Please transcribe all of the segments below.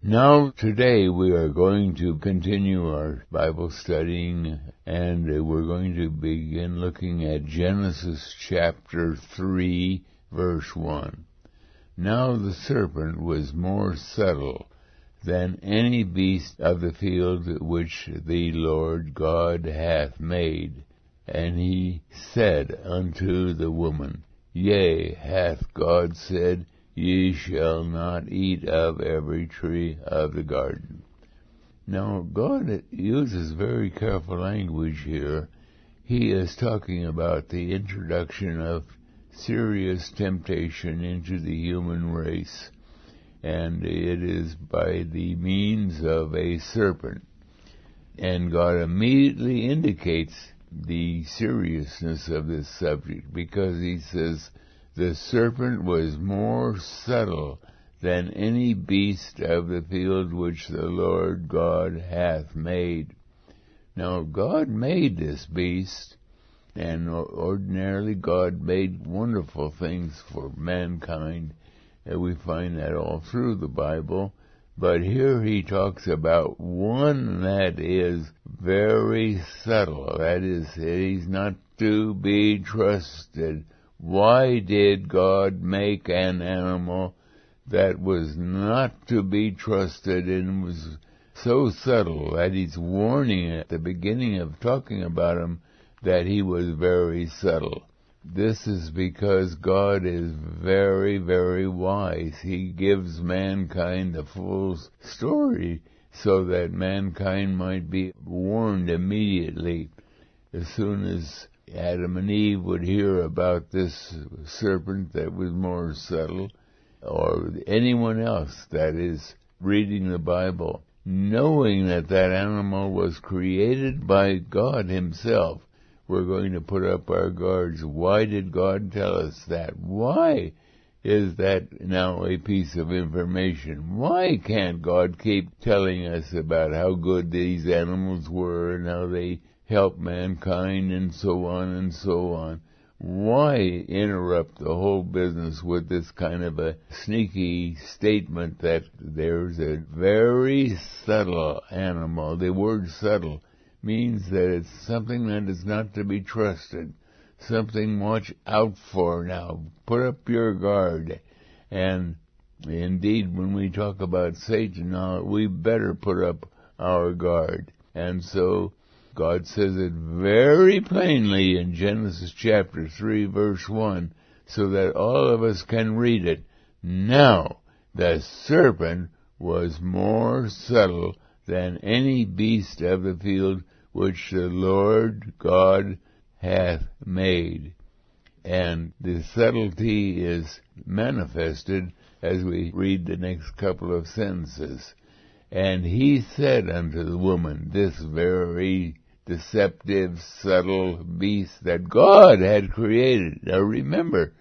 Now, today we are going to continue our Bible studying, and we're going to begin looking at Genesis chapter 3, verse 1. Now the serpent was more subtle than any beast of the field which the Lord God hath made. And he said unto the woman, Yea, hath God said, Ye shall not eat of every tree of the garden. Now, God uses very careful language here. He is talking about the introduction of serious temptation into the human race, and it is by the means of a serpent. And God immediately indicates the seriousness of this subject, because he says, the serpent was more subtle than any beast of the field which the Lord God hath made. Now, God made this beast, and ordinarily God made wonderful things for mankind, and we find that all through the Bible. But here he talks about one that is very subtle. That is, he's not to be trusted. Why did God make an animal that was not to be trusted and was so subtle that he's warning at the beginning of talking about him that he was very subtle? This is because God is very, very wise. He gives mankind the full story so that mankind might be warned immediately as soon as Adam and Eve would hear about this serpent that was more subtle, or anyone else that is reading the Bible, knowing that that animal was created by God himself. We're going to put up our guards. Why did God tell us that? Why is that now a piece of information? Why can't God keep telling us about how good these animals were and how they help mankind and so on and so on? Why interrupt the whole business with this kind of a sneaky statement that there's a very subtle animal? The word subtle means that it's something that is not to be trusted, something watch out for now. Put up your guard. And indeed, when we talk about Satan now, we better put up our guard. And so God says it very plainly in Genesis chapter 3, verse 1, so that all of us can read it. Now, the serpent was more subtle than any beast of the field which the Lord God hath made. And the subtlety is manifested as we read the next couple of sentences. And he said unto the woman, this very deceptive, subtle beast that God had created. Now remember,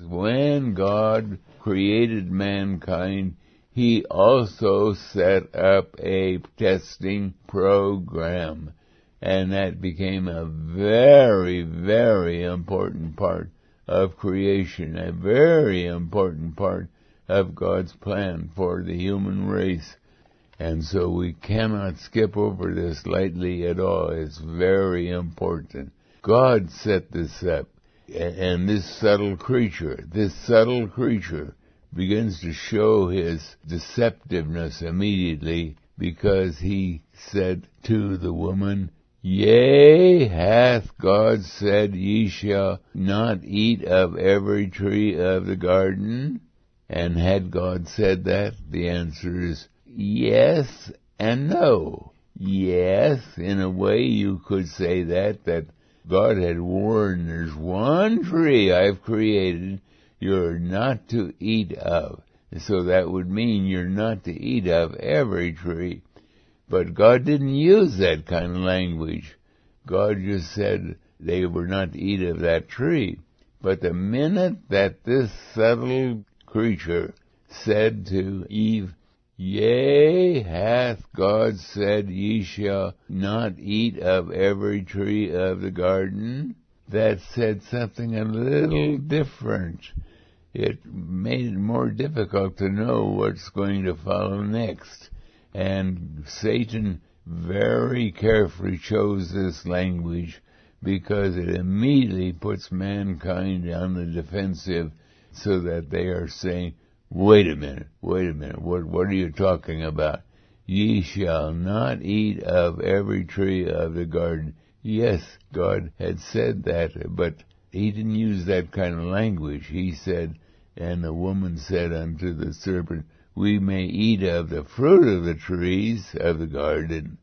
when God created mankind, he also set up a testing program. And that became a very, very important part of creation, a very important part of God's plan for the human race. And so we cannot skip over this lightly at all. It's very important. God set this up. And this subtle creature begins to show his deceptiveness immediately, because he said to the woman, Yea, hath God said, Ye shall not eat of every tree of the garden? And had God said that? The answer is yes and no. Yes, in a way you could say that God had warned, there's one tree I've created you're not to eat of. So that would mean you're not to eat of every tree. But God didn't use that kind of language. God just said they were not to eat of that tree. But the minute that this subtle creature said to Eve, Yea, hath God said, Ye shall not eat of every tree of the garden? That said something a little different. it made it more difficult to know what's going to follow next. And Satan very carefully chose this language because it immediately puts mankind on the defensive so that they are saying, wait a minute, what are you talking about? Ye shall not eat of every tree of the garden. Yes, God had said that, but he didn't use that kind of language. He said, and the woman said unto the serpent, we may eat of the fruit of the trees of the garden,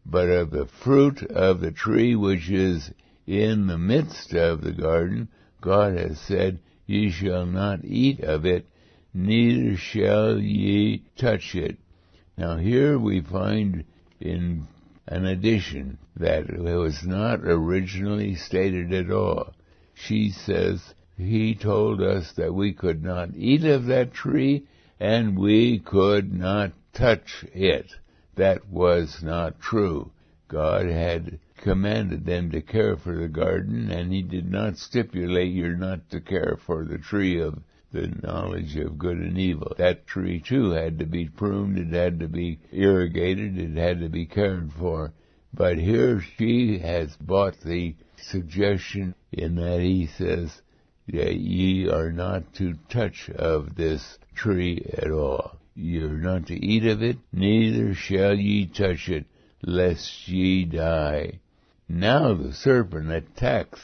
but of the fruit of the tree which is in the midst of the garden, God has said, ye shall not eat of it, neither shall ye touch it. Now here we find in an addition that was not originally stated at all. She says, he told us that we could not eat of that tree and we could not touch it. That was not true. God had commanded them to care for the garden, and he did not stipulate you're not to care for the tree of the knowledge of good and evil. That tree too had to be pruned, it had to be irrigated, it had to be cared for. But here she has bought the suggestion in that he says, ye are not to touch of this tree at all. Ye are not to eat of it, neither shall ye touch it, lest ye die. Now the serpent attacks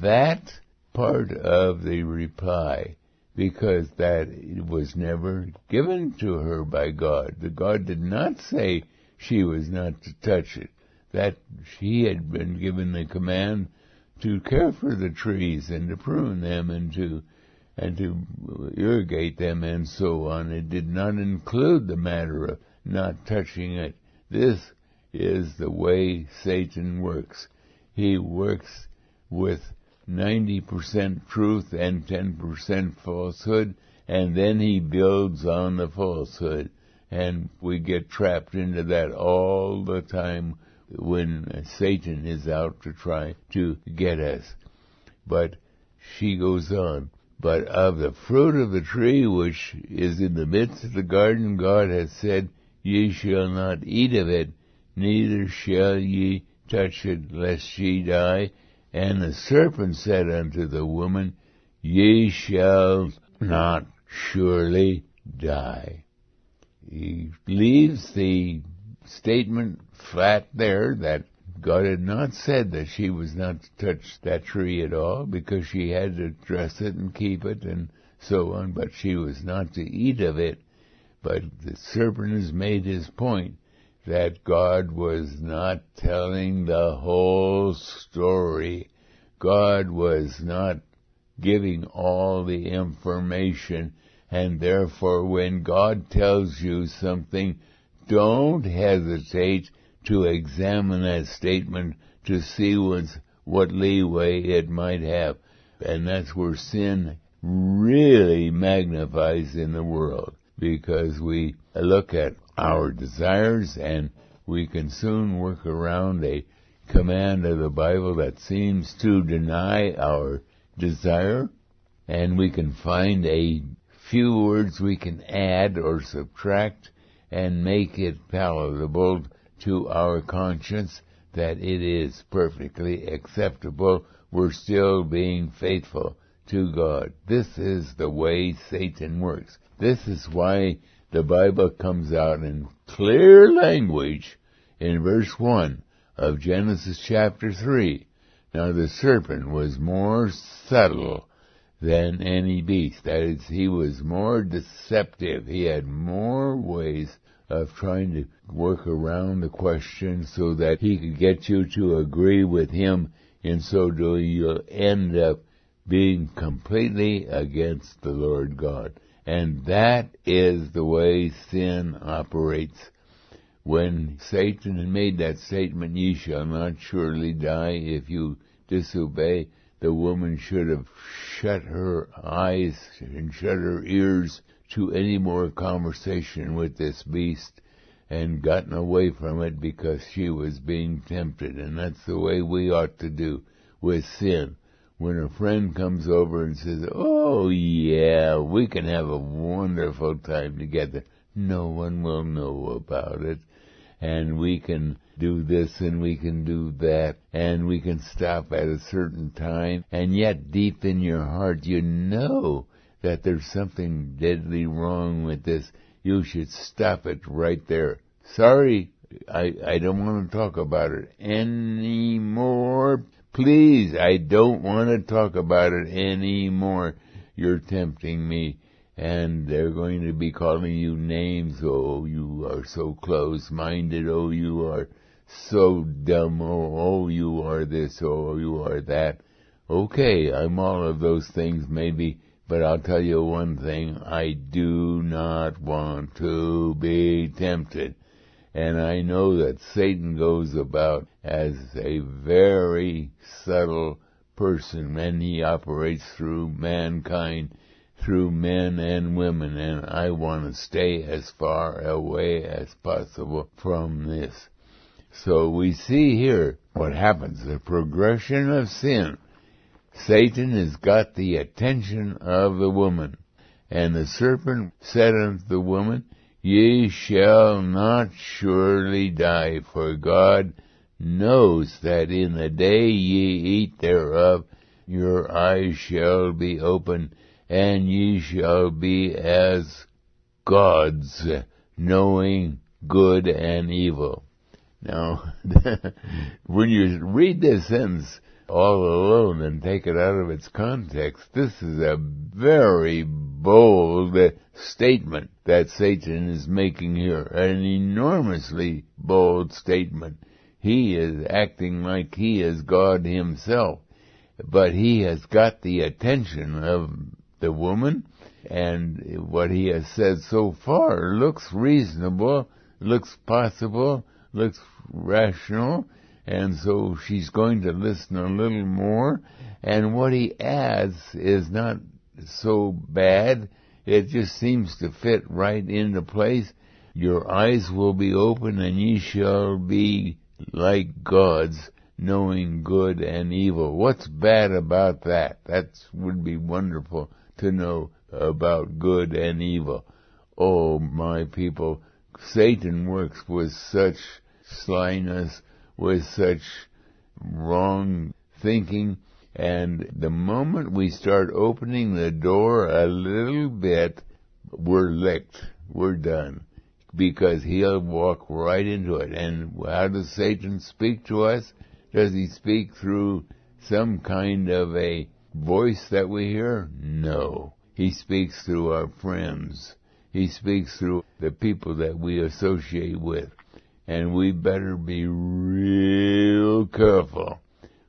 that part of the reply, because that was never given to her by God. The God did not say she was not to touch it, that she had been given the command to care for the trees and to prune them and to irrigate them and so on. It did not include the matter of not touching it. This is the way Satan works. He works with 90% truth and 10% falsehood, and then he builds on the falsehood. And we get trapped into that all the time when Satan is out to try to get us. But she goes on, but of the fruit of the tree which is in the midst of the garden, God has said, ye shall not eat of it, neither shall ye touch it, lest ye die. And the serpent said unto the woman, ye shall not surely die. He leaves the statement flat there that God had not said that she was not to touch that tree at all, because she had to dress it and keep it and so on, but she was not to eat of it. But the serpent has made his point that God was not telling the whole story. God was not giving all the information, and therefore when God tells you something, don't hesitate to examine that statement to see what leeway it might have. And that's where sin really magnifies in the world, because we look at our desires and we can soon work around a command of the Bible that seems to deny our desire, and we can find a few words we can add or subtract and make it palatable to our conscience that it is perfectly acceptable. We're still being faithful to God. This is the way Satan works. This is why the Bible comes out in clear language in verse 1 of Genesis chapter 3. Now the serpent was more subtle than any beast. That is, he was more deceptive. He had more ways of trying to work around the question so that he could get you to agree with him. In so doing, you'll end up being completely against the Lord God. And that is the way sin operates. When Satan had made that statement, ye shall not surely die if you disobey, the woman should have shut her eyes and shut her ears to any more conversation with this beast and gotten away from it, because she was being tempted. And that's the way we ought to do with sin. when a friend comes over and says, "Oh yeah, we can have a wonderful time together. No one will know about it. And we can do this and we can do that, and we can stop at a certain time, and yet deep in your heart you know that there's something deadly wrong with this. You should stop it right there. Sorry, I don't want to talk about it anymore. Please, I don't want to talk about it anymore. You're tempting me." And they're going to be calling you names. "Oh, you are so close-minded. Oh, you are so dumb. Oh, you are this. Oh, you are that." Okay, I'm all of those things maybe, but I'll tell you one thing. I do not want to be tempted. And I know that Satan goes about as a very subtle person, and he operates through mankind, through men and women, and I want to stay as far away as possible from this. So we see here what happens, the progression of sin. Satan has got the attention of the woman. And the serpent said unto the woman, "Ye shall not surely die, for God knows that in the day ye eat thereof, your eyes shall be opened, and ye shall be as gods, knowing good and evil." Now, when you read this sentence all alone and take it out of its context, this is a very bold statement that Satan is making here, an enormously bold statement. He is acting like he is God himself, but he has got the attention of the woman, and what he has said so far looks reasonable, looks possible, looks rational, and so she's going to listen a little more, and what he adds is not so bad. It just seems to fit right into place. Your eyes will be open, and ye shall be like gods, knowing good and evil. What's bad about that? That would be wonderful to know about good and evil. Oh, my people, Satan works with such slyness, with such wrong thinking, and the moment we start opening the door a little bit, we're licked. We're done. Because he'll walk right into it. And how does Satan speak to us? Does he speak through some kind of a voice that we hear? No. He speaks through our friends. He speaks through the people that we associate with. And we better be real careful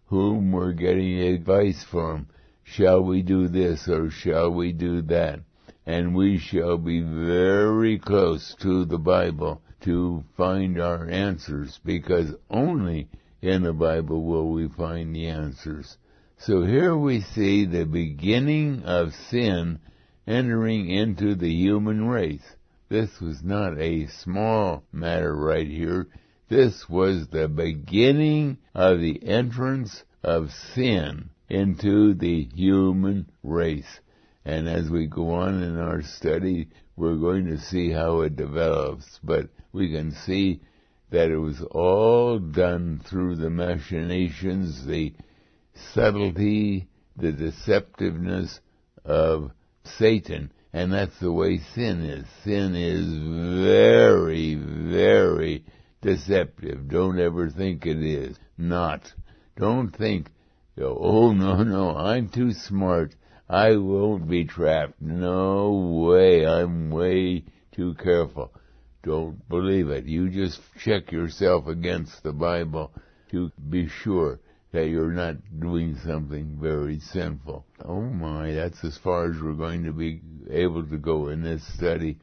whom we're getting advice from. Shall we do this or shall we do that? And we shall be very close to the Bible to find our answers, because only in the Bible will we find the answers. So here we see the beginning of sin entering into the human race. This was not a small matter right here. This was the beginning of the entrance of sin into the human race. And as we go on in our study, we're going to see how it develops. But we can see that it was all done through the machinations, the subtlety, the deceptiveness of Satan. And that's the way sin is. Sin is very, very deceptive. Don't ever think it is not. Don't think, "Oh, no, I'm too smart. I won't be trapped." No way. I'm way too careful. Don't believe it. You just check yourself against the Bible to be sure that you're not doing something very sinful. Oh my, that's as far as we're going to be able to go in this study.